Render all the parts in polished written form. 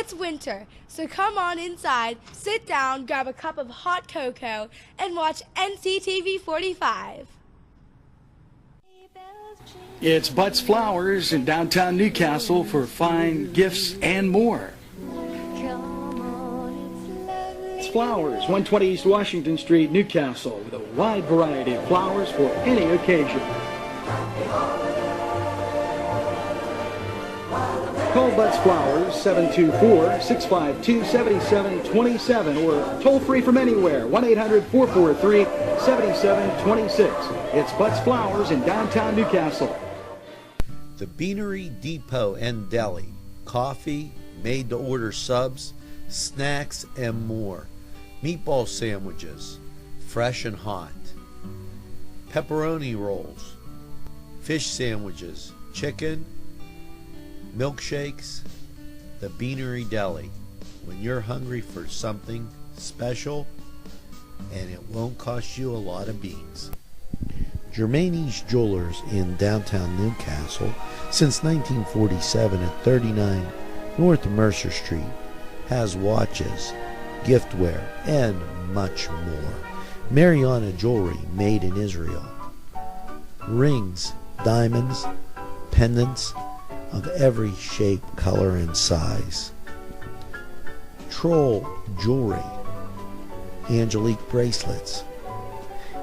it's winter, so come on inside, sit down, grab a cup of hot cocoa, and watch NCTV45. It's Butts Flowers in downtown Newcastle for fine gifts and more. It's Flowers, 120 East Washington Street, Newcastle, with a wide variety of flowers for any occasion. Call Butts Flowers 724-652-7727 or toll free from anywhere 1-800-443-7726. It's Butts Flowers in downtown Newcastle. The Beanery Depot and Deli. Coffee, made-to-order subs, snacks, and more. Meatball sandwiches, fresh and hot. Pepperoni rolls, fish sandwiches, chicken, milkshakes. The Beanery Deli. When you're hungry for something special, and it won't cost you a lot of beans. Germani's Jewelers in downtown Newcastle since 1947 at 39 North Mercer Street has watches, giftware, and much more. Mariana Jewelry made in Israel. Rings, diamonds, pendants of every shape, color, and size. Troll Jewelry, Angelique bracelets.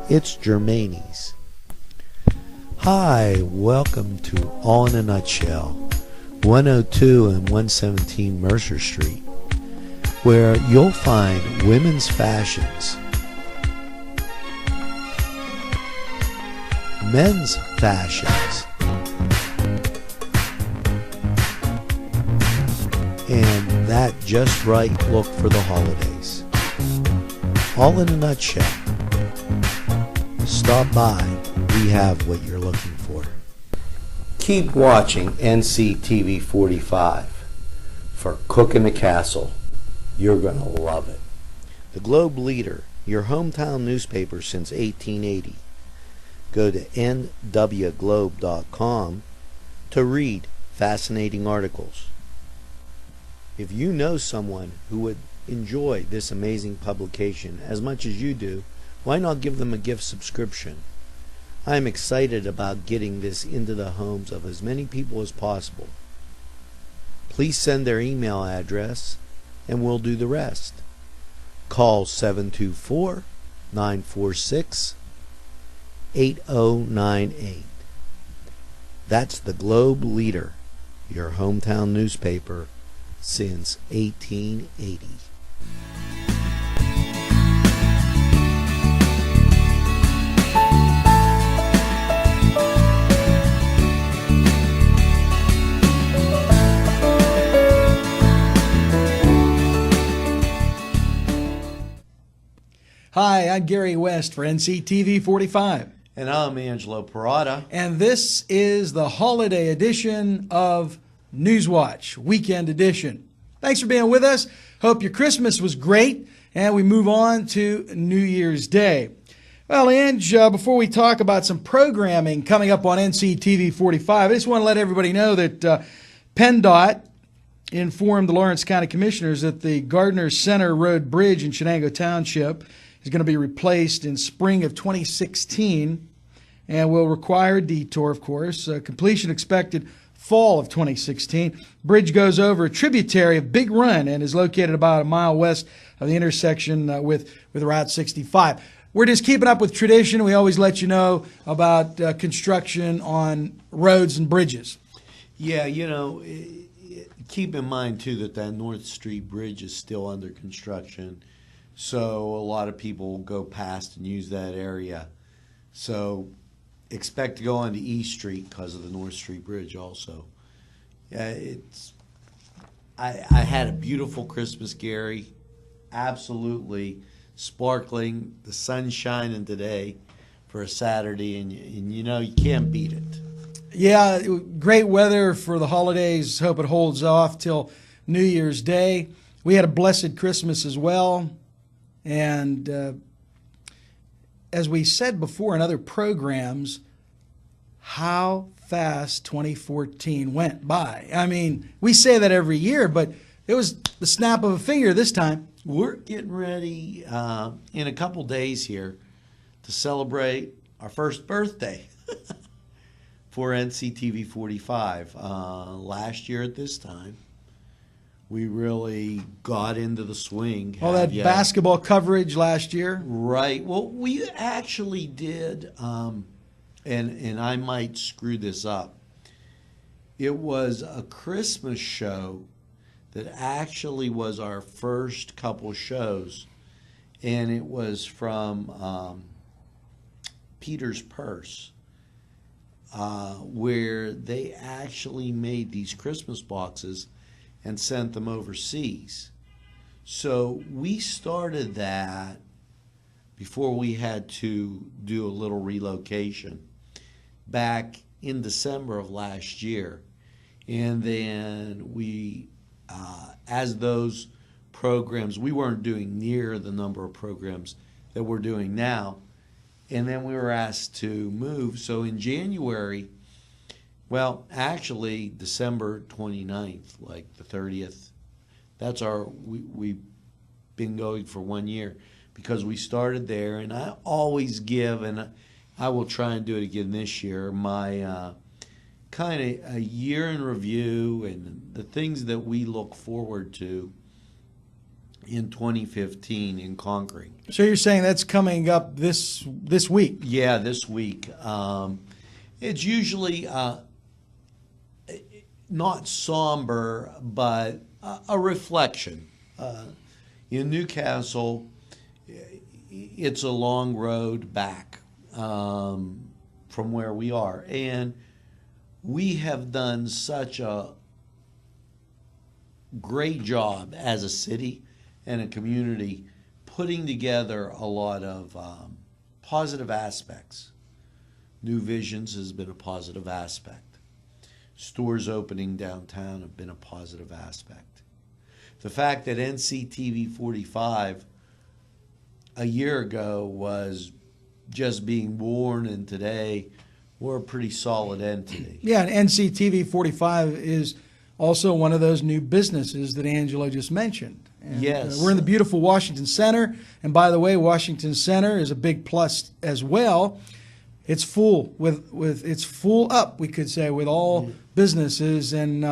It's Germani's. Hi, welcome to All in a Nutshell, 102 and 117 Mercer Street, where you'll find women's fashions, men's fashions, and that just right look for the holidays. All in a nutshell. Stop by. We have what you're looking for. Keep watching NCTV45 for Cook in the Castle. You're going to love it. The Globe Leader, your hometown newspaper since 1880. Go to nwglobe.com to read fascinating articles. If you know someone who would enjoy this amazing publication as much as you do, why not give them a gift subscription? I am excited about getting this into the homes of as many people as possible. Please send their email address and we'll do the rest. Call 724-946-8098. That's the Globe Leader, your hometown newspaper since 1880. Hi, I'm Gary West for NCTV45. And I'm Angelo Perrotta. And this is the holiday edition of NewsWatch, Weekend Edition. Thanks for being with us. Hope your Christmas was great. And we move on to New Year's Day. Well, Ange, before we talk about some programming coming up on NCTV45, I just want to let everybody know that PennDOT informed the Lawrence County Commissioners that the Gardner Center Road Bridge in Shenango Township is going to be replaced in spring of 2016 and will require a detour, of course. Completion expected fall of 2016. Bridge goes over a tributary of Big Run and is located about a mile west of the intersection with Route 65. We're just keeping up with tradition. We always let you know about construction on roads and bridges. Yeah, you know, keep in mind, too, that North Street Bridge is still under construction. So a lot of people will go past and use that area. So expect to go onto East Street because of the North Street Bridge also. I had a beautiful Christmas, Gary. Absolutely sparkling. The sun's shining today for a Saturday, and you know, you can't beat it. Yeah, great weather for the holidays. Hope it holds off till New Year's Day. We had a blessed Christmas as well. And as we said before in other programs, how fast 2014 went by. I mean, we say that every year, but it was the snap of a finger this time. We're getting ready in a couple days here to celebrate our first birthday for NCTV45. Last year at this time, we really got into the swing. All that basketball coverage last year. Right. Well, we actually did, and I might screw this up. It was a Christmas show that actually was our first couple shows, and it was from Peter's Purse, where they actually made these Christmas boxes and sent them overseas. So we started that before we had to do a little relocation back in December of last year. And then we, as those programs, we weren't doing near the number of programs that we're doing now. And then we were asked to move. So in January, well, actually December 29th, like the 30th, that's we've been going for 1 year because we started there. And I always give, and I will try and do it again this year, my kind of a year in review and the things that we look forward to in 2015 in conquering. So you're saying that's coming up this week? Yeah, this week. It's usually not somber, but a reflection. In Newcastle, it's a long road back from where we are. And we have done such a great job as a city and a community putting together a lot of positive aspects. New Visions has been a positive aspect. Stores opening downtown have been a positive aspect. The fact that NCTV45 a year ago was just being born, and today we're a pretty solid entity. Yeah, and NCTV45 is also one of those new businesses that Angelo just mentioned. And, yes. We're in the beautiful Washington Center. And by the way, Washington Center is a big plus as well. It's full it's full up, we could say, with all businesses. And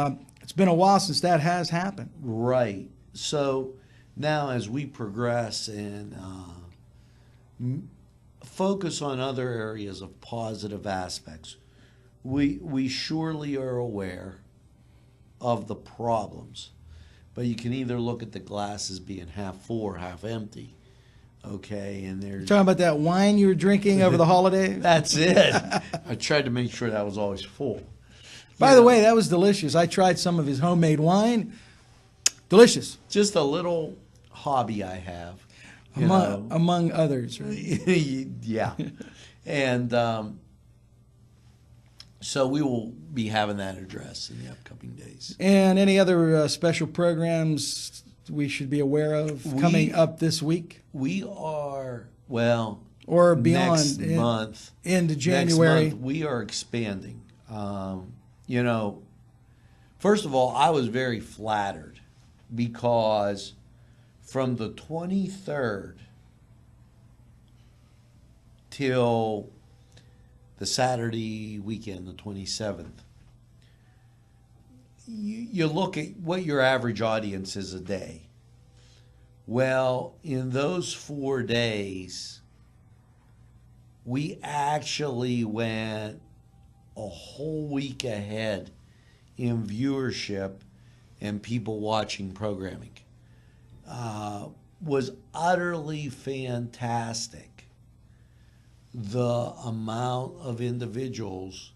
it's been a while since that has happened. Right. So now as we progress and focus on other areas of positive aspects, we surely are aware of the problems, but you can either look at the glass as being half full or half empty. Okay, and there's talking about that wine you were drinking over the holiday. That's it. I tried to make sure that was always full. By the way, that was delicious. I tried some of his homemade wine. Delicious. Just a little hobby I have. Among others. Right? Yeah. And so we will be having that address in the upcoming days. And any other special programs we should be aware of coming up this week? We are, well, or beyond, next month. Into January. Next month, we are expanding. You know, first of all, I was very flattered because from the 23rd till the Saturday weekend, the 27th, you look at what your average audience is a day. Well, in those 4 days, we actually went a whole week ahead in viewership and people watching programming. Was utterly fantastic. The amount of individuals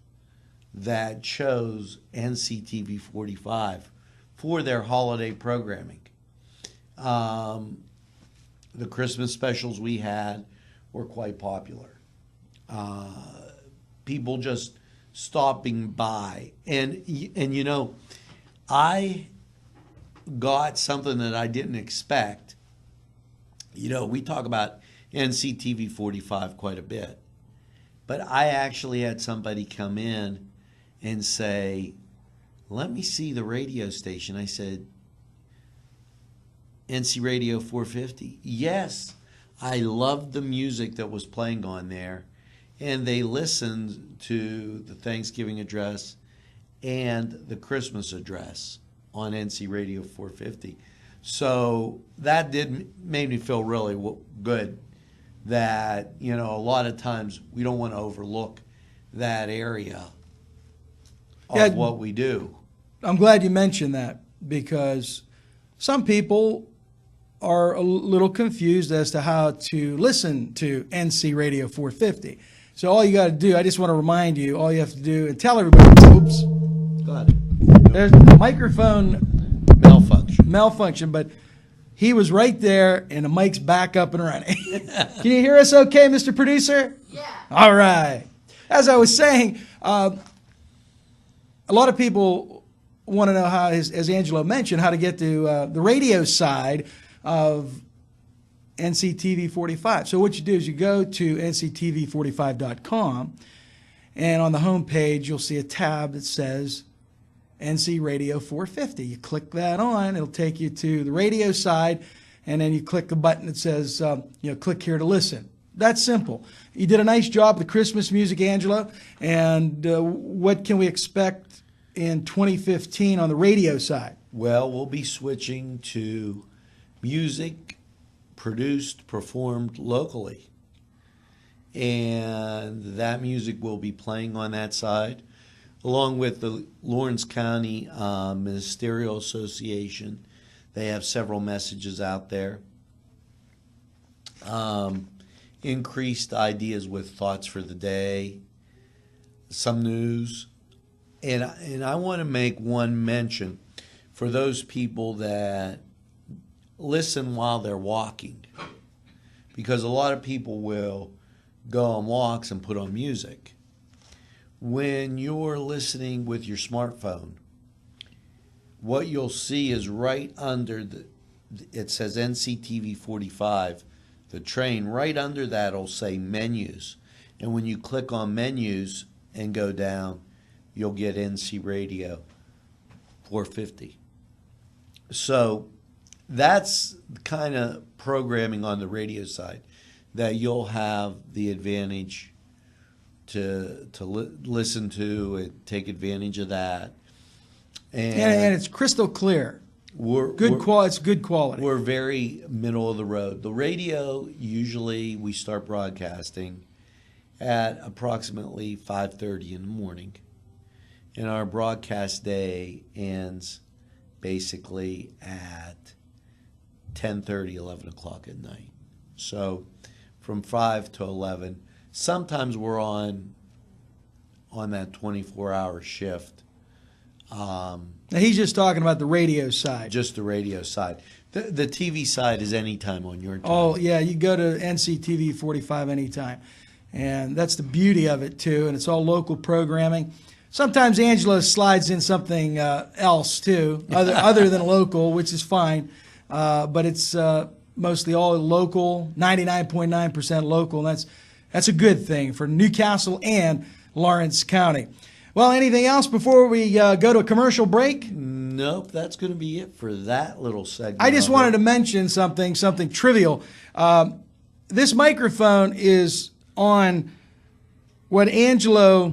that chose NCTV45 for their holiday programming. The Christmas specials we had were quite popular. People just stopping by. And you know, I got something that I didn't expect. You know, we talk about NCTV45 quite a bit. But I actually had somebody come in and say, let me see the radio station. I said, NC Radio 450. Yes, I loved the music that was playing on there, and they listened to the Thanksgiving address and the Christmas address on NC Radio 450. So that made me feel really good that, you know, a lot of times we don't want to overlook that area of what we do. I'm glad you mentioned that, because some people are a little confused as to how to listen to NC Radio 450. So all you got to do, I just want to remind you, all you have to do and tell everybody, oops, Got it. there's the microphone malfunction, but he was right there and the mic's back up and running. Can you hear us okay, Mr. Producer? Yeah. All right. As I was saying, a lot of people want to know how, as Angelo mentioned, how to get to the radio side of NCTV45. So what you do is you go to NCTV45.com, and on the home page you'll see a tab that says NC Radio 450. You click that on, it'll take you to the radio side, and then you click the button that says, click here to listen. That's simple. You did a nice job with the Christmas music, Angelo, and what can we expect in 2015 on the radio side? Well, we'll be switching to music produced, performed locally. And that music will be playing on that side, along with the Lawrence County Ministerial Association. They have several messages out there. Increased ideas with thoughts for the day, some news. And I want to make one mention for those people that listen while they're walking, because a lot of people will go on walks and put on music. When you're listening with your smartphone, what you'll see is right under it says NCTV45, the train, right under that will say menus. And when you click on menus and go down, you'll get NC Radio 450. So that's the kind of programming on the radio side that you'll have the advantage to listen to and take advantage of that. And it's crystal clear. It's good quality. We're very middle of the road. The radio, usually we start broadcasting at approximately 5:30 in the morning. And our broadcast day ends basically at 10:30, 11 o'clock at night. So from 5 to 11, sometimes we're on that 24-hour shift. Now he's just talking about the radio side. Just the radio side. The TV side is anytime on your time. Oh, yeah, you go to NCTV45 anytime. And that's the beauty of it, too, and it's all local programming. Sometimes Angelo slides in something else, too, other than local, which is fine. But it's mostly all local, 99.9% local, and that's a good thing for Newcastle and Lawrence County. Well, anything else before we go to a commercial break? Nope, that's going to be it for that little segment. I just wanted to mention something trivial. This microphone is on what Angelo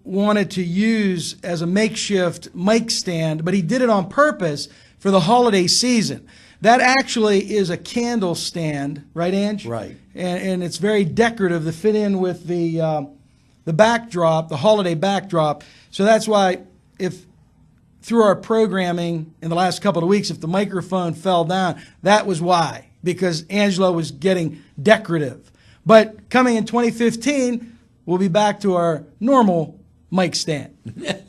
wanted to use as a makeshift mic stand, but he did it on purpose for the holiday season. That actually is a candle stand, right, Ange? Right. And it's very decorative to fit in with the backdrop, the holiday backdrop. So that's why if through our programming in the last couple of weeks, if the microphone fell down, that was why, because Angelo was getting decorative. But coming in 2015, we'll be back to our normal mic stand.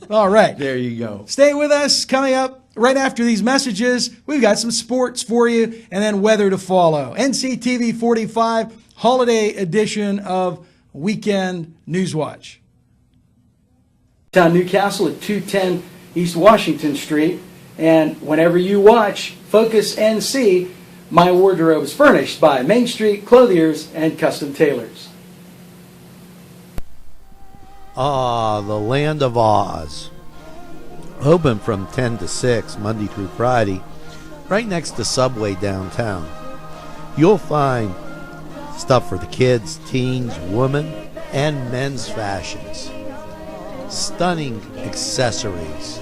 All right. There you go. Stay with us. Coming up right after these messages, we've got some sports for you and then weather to follow. NCTV 45 holiday edition of Weekend NewsWatch. Down Newcastle at 210 East Washington Street. And whenever you watch Focus NC, my wardrobe is furnished by Main Street Clothiers and Custom Tailors. Ah, the land of Oz. Open from 10 to 6, Monday through Friday. right next to Subway downtown. You'll find stuff for the kids, teens, women, and men's fashions. Stunning accessories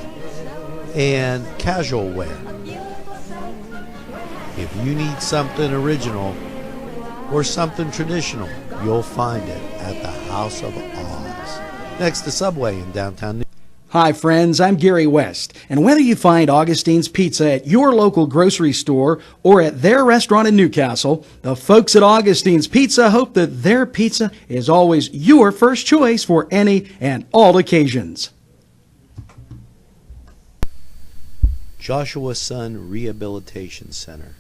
and casual wear. If you need something original or something traditional, you'll find it at the House of Oz, next to Subway in downtown New York. Hi friends, I'm Gary West, and whether you find Augustine's Pizza at your local grocery store or at their restaurant in Newcastle, the folks at Augustine's Pizza hope that their pizza is always your first choice for any and all occasions. Joshua Sun Rehabilitation Center.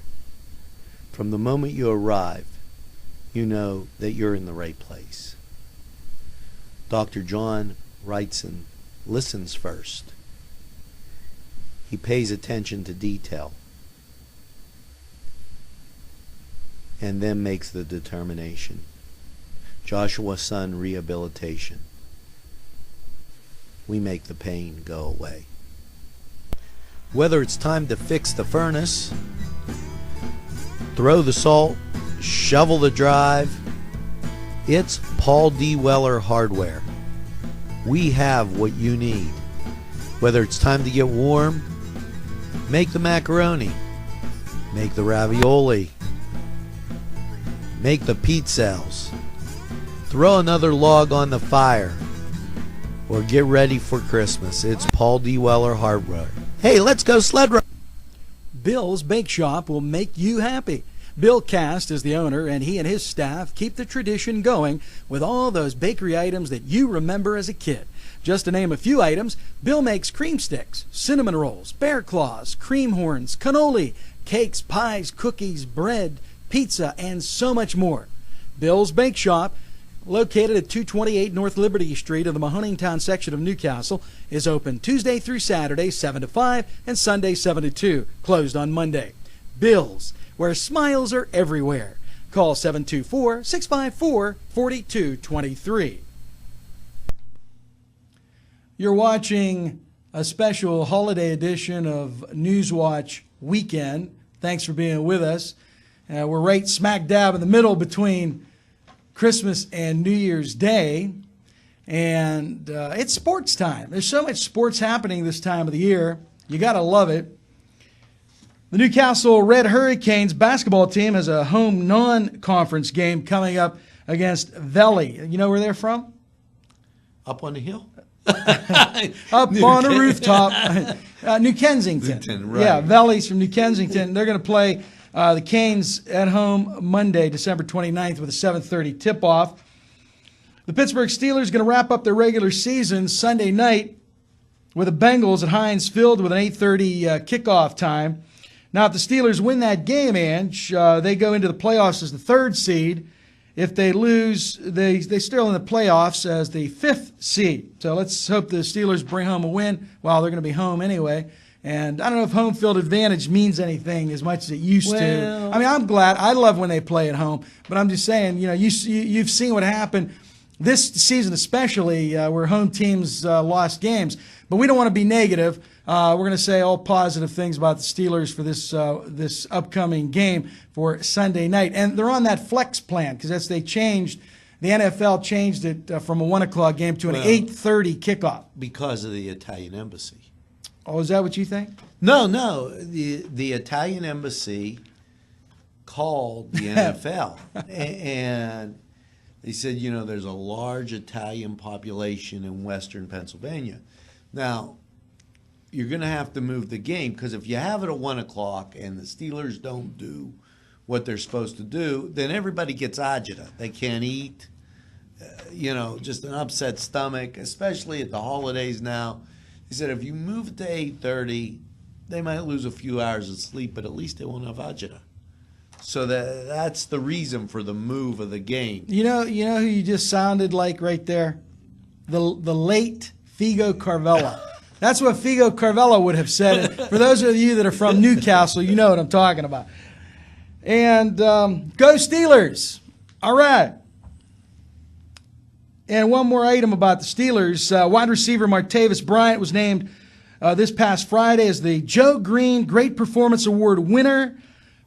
From the moment you arrive, you know that you're in the right place. Dr. John Wrightson listens first. He pays attention to detail and then makes the determination. Joshua Sun Rehabilitation. We make the pain go away. Whether it's time to fix the furnace, throw the salt, shovel the drive, it's Paul D. Weller Hardware. We have what you need. Whether it's time to get warm, make the macaroni, make the ravioli, make the pizzelles, throw another log on the fire, or get ready for Christmas. It's Paul D. Weller Hardware. Hey, let's go sled ride. Bill's Bake Shop will make you happy. Bill Cast is the owner, and he and his staff keep the tradition going with all those bakery items that you remember as a kid. Just to name a few items, Bill makes cream sticks, cinnamon rolls, bear claws, cream horns, cannoli, cakes, pies, cookies, bread, pizza, and so much more. Bill's Bake Shop, located at 228 North Liberty Street of the Mahoningtown section of Newcastle, is open Tuesday through Saturday, 7 to 5, and Sunday, 7 to 2, closed on Monday. Bill's, where smiles are everywhere. Call 724-654-4223. You're watching a special holiday edition of NewsWatch Weekend. Thanks for being with us. We're right smack dab in the middle between Christmas and New Year's Day, and it's sports time. There's so much sports happening this time of the year. You got to love it. The Newcastle Red Hurricanes basketball team has a home non-conference game coming up against Valley. You know where they're from? Up on the hill? Up on a rooftop. New Kensington. Right. Yeah, Valley's from New Kensington. They're going to play the Canes at home Monday, December 29th with a 7:30 tip-off. The Pittsburgh Steelers are going to wrap up their regular season Sunday night with the Bengals at Heinz Field with an 8:30 kickoff time. Now, if the Steelers win that game, Ange, they go into the playoffs as the third seed. If they lose, they still in the playoffs as the fifth seed. So let's hope the Steelers bring home a win. Well, they're going to be home anyway. And I don't know if home field advantage means anything as much as it used to. I mean, I'm glad. I love when they play at home. But I'm just saying, you've seen what happened this season especially where home teams lost games. But we don't want to be negative. We're going to say all positive things about the Steelers for this upcoming game for Sunday night. And they're on that flex plan because the NFL changed it from a 1 o'clock game to an 8:30 kickoff. Because of the Italian embassy. Oh, is that what you think? No. The Italian embassy called the NFL and they said, there's a large Italian population in western Pennsylvania. Now, you're going to have to move the game because if you have it at 1 o'clock and the Steelers don't do what they're supposed to do, then everybody gets agita. They can't eat, just an upset stomach, especially at the holidays now. He said if you move it to 8:30, they might lose a few hours of sleep, but at least they won't have agita. So that's the reason for the move of the game. You know who you just sounded like right there? The late Figo Carvella. That's what Figo Carvella would have said. For those of you that are from Newcastle, you know what I'm talking about. And go Steelers. All right. And one more item about the Steelers. Wide receiver Martavis Bryant was named this past Friday as the Joe Green Great Performance Award winner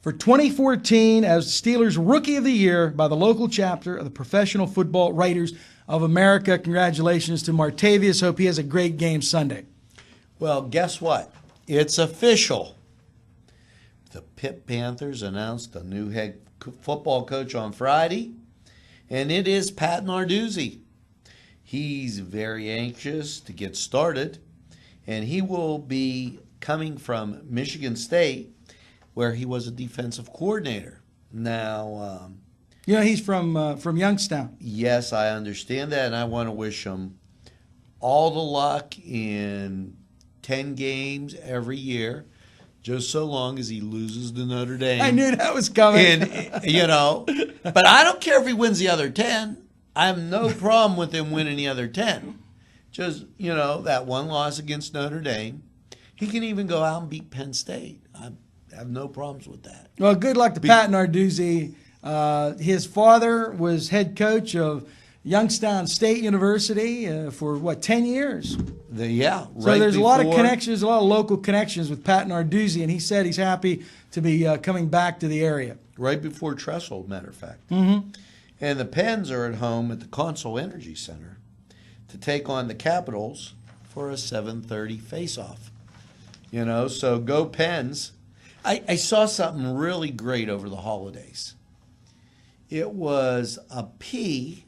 for 2014 as Steelers Rookie of the Year by the local chapter of the Professional Football Writers of America. Congratulations to Martavius. Hope he has a great game Sunday. Well, guess what? It's official. The Pitt Panthers announced a new head football coach on Friday, and it is Pat Narduzzi. He's very anxious to get started, and he will be coming from Michigan State, where he was a defensive coordinator. Now, he's from Youngstown. Yes, I understand that, and I want to wish him all the luck in 10 games every year, just so long as he loses to Notre Dame. I knew that was coming. And, but I don't care if he wins the other 10. I have no problem with him winning the other 10. Just, that one loss against Notre Dame. He can even go out and beat Penn State. I have no problems with that. Well, good luck to Pat Narduzzi. His father was head coach of Youngstown State University for 10 years? So there's a lot of connections, a lot of local connections with Pat Narduzzi, and he said he's happy to be coming back to the area. Right before Trestle, matter of fact. Mm-hmm. And the Pens are at home at the Consol Energy Center to take on the Capitals for a 7:30 face-off. So go Pens. I saw something really great over the holidays. It was a P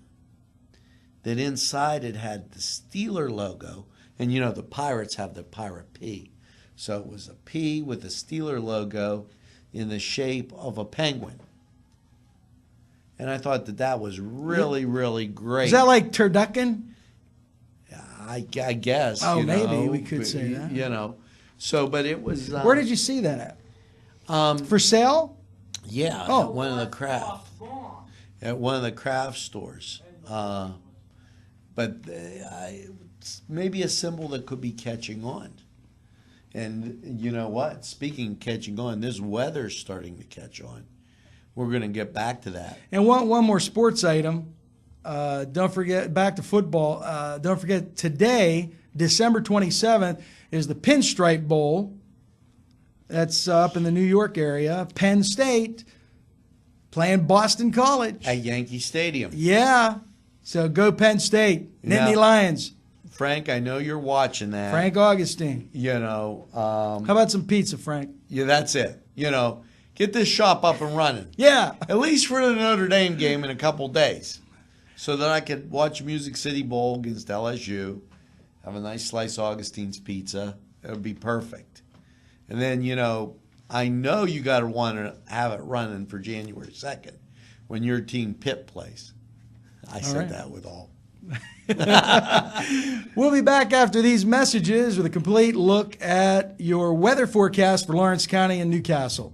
that inside it had the Steeler logo. And the Pirates have the Pirate P. So it was a P with the Steeler logo in the shape of a penguin. And I thought that was really, really great. Is that like turducken? I guess. Oh, maybe we could say that. So, but it was... Where did you see that at? For sale? Yeah, at one of the craft. At one of the craft stores. But maybe a symbol that could be catching on. And you know what? Speaking of catching on, this weather's starting to catch on. We're going to get back to that. And one more sports item. Don't forget, back to football. Don't forget, today, December 27th, is the Pinstripe Bowl. That's up in the New York area. Penn State playing Boston College. At Yankee Stadium. Yeah. So go Penn State. Nittany Lions. Frank, I know you're watching that. Frank Augustine. How about some pizza, Frank? Yeah, that's it. Get this shop up and running. Yeah. At least for the Notre Dame game in a couple days. So that I could watch Music City Bowl against LSU, have a nice slice of Augustine's pizza. It would be perfect. And then, I know you got to want to have it running for January 2nd when your team Pitt plays. I said that with all. We'll be back after these messages with a complete look at your weather forecast for Lawrence County and Newcastle.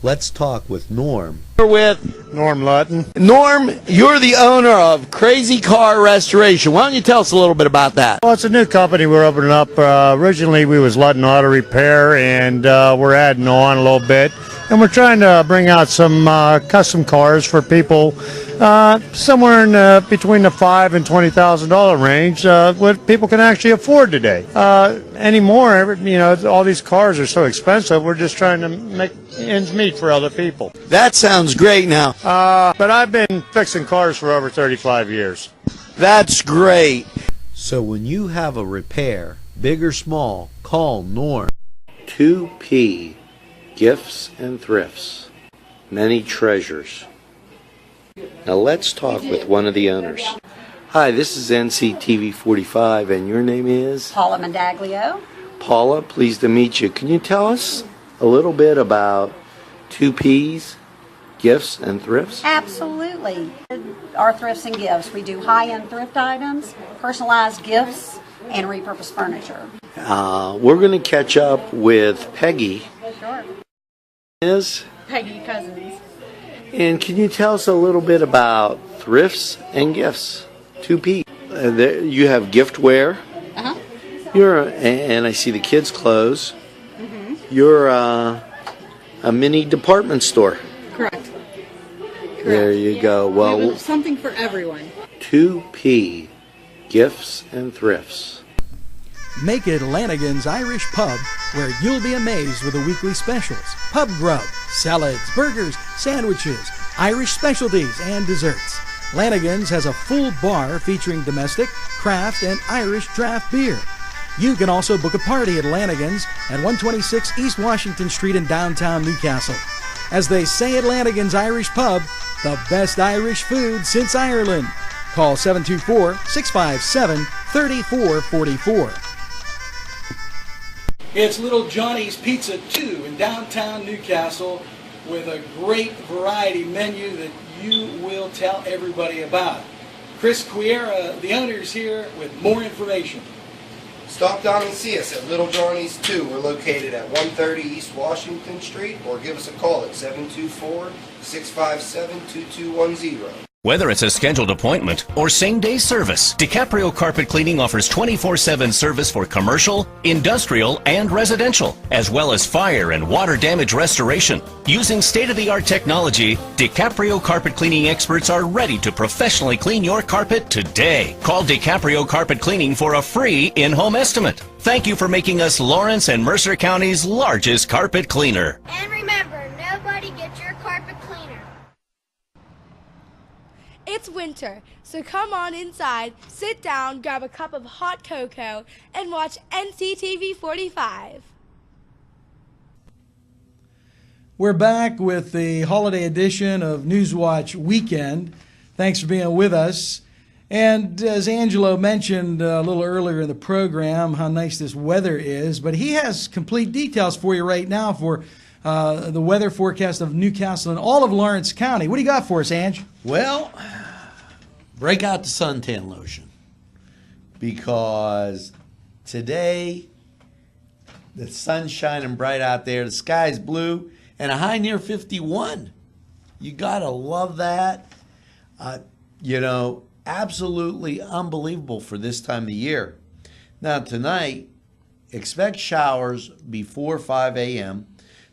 Let's talk with Norm. We're with Norm Lutton. Norm, you're the owner of Crazy Car Restoration. Why don't you tell us a little bit about that? Well, it's a new company we're opening up. Originally, we was Lutton Auto Repair, and we're adding on a little bit. And we're trying to bring out some custom cars for people somewhere in between the $5,000 and $20,000 range, what people can actually afford today. Anymore, all these cars are so expensive. We're just trying to make ends meet for other people. That sounds great now. But I've been fixing cars for over 35 years. That's great. So when you have a repair, big or small, call Norm. 2P, Gifts and Thrifts, Many Treasures. Now let's talk with one of the owners. Hi, this is NCTV45, and your name is? Paula Mandaglio. Paula, pleased to meet you. Can you tell us a little bit about 2Ps, Gifts and Thrifts? Absolutely. Our thrifts and gifts. We do high-end thrift items, personalized gifts, and repurposed furniture. We're going to catch up with Peggy. Sure. Is? Peggy Cousins. And can you tell us a little bit about thrifts and gifts? 2P. You have giftware. Uh-huh. And I see the kids' clothes. Mm-hmm. You're a mini department store. Correct. There you go. Well, we have something for everyone. 2P, gifts, and thrifts. Make it Lanigan's Irish Pub, where you'll be amazed with the weekly specials. Pub grub, salads, burgers, sandwiches, Irish specialties, and desserts. Lanigan's has a full bar featuring domestic, craft, and Irish draft beer. You can also book a party at Lanigan's at 126 East Washington Street in downtown Newcastle. As they say at Lanigan's Irish Pub, the best Irish food since Ireland. Call 724-657-3444. It's Little Johnny's Pizza 2 in downtown Newcastle with a great variety menu that you will tell everybody about. Chris Quiera, the owner, is here with more information. Stop down and see us at Little Johnny's 2. We're located at 130 East Washington Street, or give us a call at 724-657-2210. Whether it's a scheduled appointment or same-day service, DiCaprio Carpet Cleaning offers 24/7 service for commercial, industrial, and residential, as well as fire and water damage restoration. Using state-of-the-art technology, DiCaprio Carpet Cleaning experts are ready to professionally clean your carpet today. Call DiCaprio Carpet Cleaning for a free in-home estimate. Thank you for making us Lawrence and Mercer County's largest carpet cleaner. And remember, nobody gets your carpet cleaner. It's winter, so come on inside, sit down, grab a cup of hot cocoa, and watch NCTV45. We're back with the holiday edition of NewsWatch Weekend. Thanks for being with us. And as Angelo mentioned a little earlier in the program, how nice this weather is, but he has complete details for you right now for the weather forecast of Newcastle and all of Lawrence County. What do you got for us, Ange? Well, break out the suntan lotion, because today the sun's shining bright out there, the sky's blue, and a high near 51. You gotta love that. Absolutely unbelievable for this time of the year. Now tonight, expect showers before 5 a.m.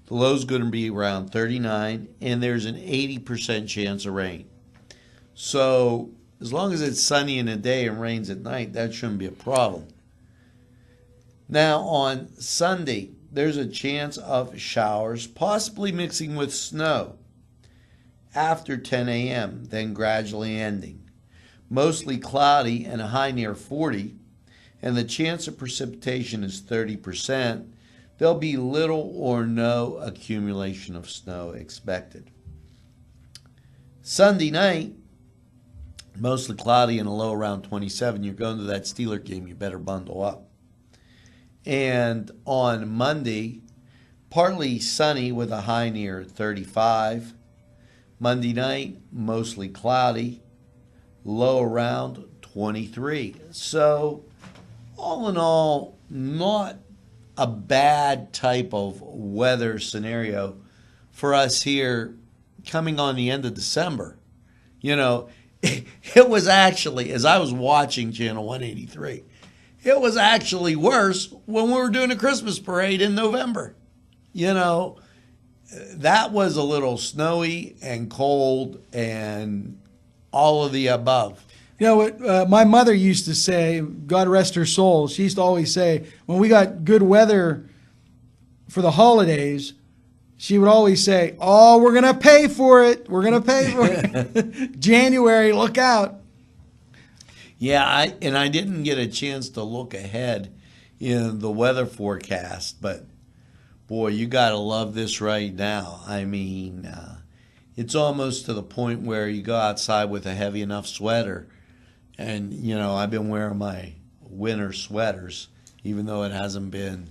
The low's going to be around 39, and there's an 80% chance of rain. So as long as it's sunny in the day and rains at night, that shouldn't be a problem. Now on Sunday, there's a chance of showers, possibly mixing with snow after 10 a.m., then gradually ending. Mostly cloudy and a high near 40, and the chance of precipitation is 30%. There'll be little or no accumulation of snow expected. Sunday night, mostly cloudy and a low around 27. You're going to that Steeler game, you better bundle up. And on Monday, partly sunny with a high near 35. Monday night, mostly cloudy, low around 23. So, all in all, not a bad type of weather scenario for us here coming on the end of December. It was actually, as I was watching Channel 183, it was actually worse when we were doing a Christmas parade in November. That was a little snowy and cold and all of the above. You know what my mother used to say, God rest her soul, she used to always say, when we got good weather for the holidays, she would always say, oh, we're going to pay for it. We're going to pay for it. January, look out. Yeah, I didn't get a chance to look ahead in the weather forecast, but boy, you got to love this right now. I mean, it's almost to the point where you go outside with a heavy enough sweater. And, I've been wearing my winter sweaters, even though it hasn't been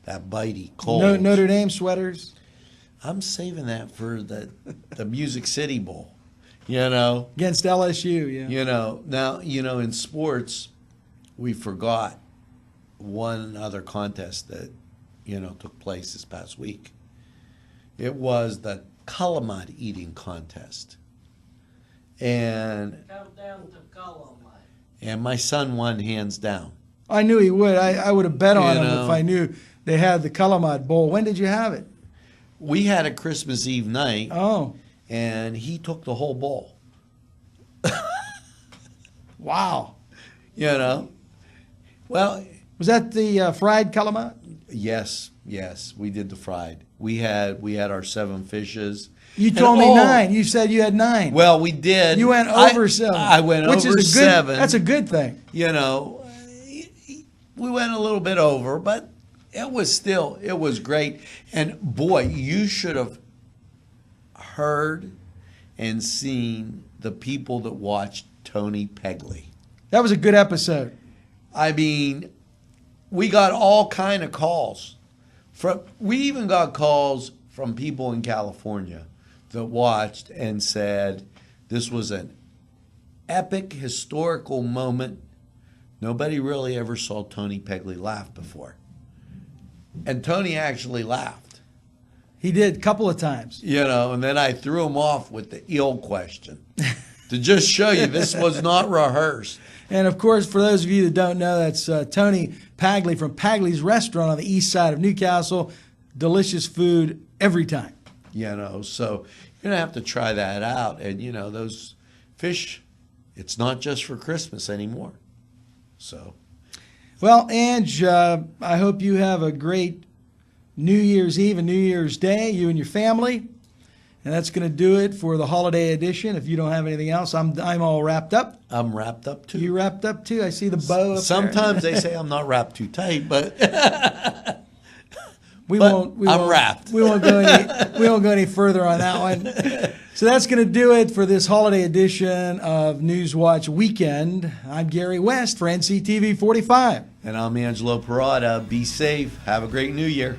that bitey cold. No, Notre Dame sweaters? I'm saving that for the Music City Bowl, Against LSU, yeah. Now, in sports, we forgot one other contest that, took place this past week. It was the calamari eating contest. And Countdown to calamari. And my son won hands down. I knew he would. I would have bet on him if I knew they had the calamari bowl. When did you have it? We had a Christmas Eve night. Oh. And he took the whole bowl. Wow. You know? Well, Was that the fried calamari? yes, we did the fried. We had our 7 fishes. You told me 9. You said you had 9. Well, we did. You went over 7. I went which over is a good, 7. That's a good thing. You know, we went a little bit over, but it was great. And boy, you should have heard and seen the people that watched Tony Pegley. That was a good episode. I mean, we got all kind of calls. We even got calls from people in California that watched and said this was an epic historical moment. Nobody really ever saw Tony Pegley laugh before. And Tony actually laughed. He did a couple of times. You know, and then I threw him off with the eel question to just show you this was not rehearsed. And of course, for those of you that don't know, that's Tony Pagley from Pagley's Restaurant on the east side of Newcastle. Delicious food every time. You know, so you're going to have to try that out. And, you know, those fish, it's not just for Christmas anymore. So. Well, Ange, I hope you have a great New Year's Eve and New Year's Day, you and your family. And that's going to do it for the holiday edition. If you don't have anything else, I'm all wrapped up. I'm wrapped up too. You wrapped up too? I see the bow up Sometimes they say I'm not wrapped too tight, but I'm wrapped. We won't go any further on that one. So that's going to do it for this holiday edition of NewsWatch Weekend. I'm Gary West for NCTV 45. And I'm Angelo Perrotta. Be safe. Have a great New Year.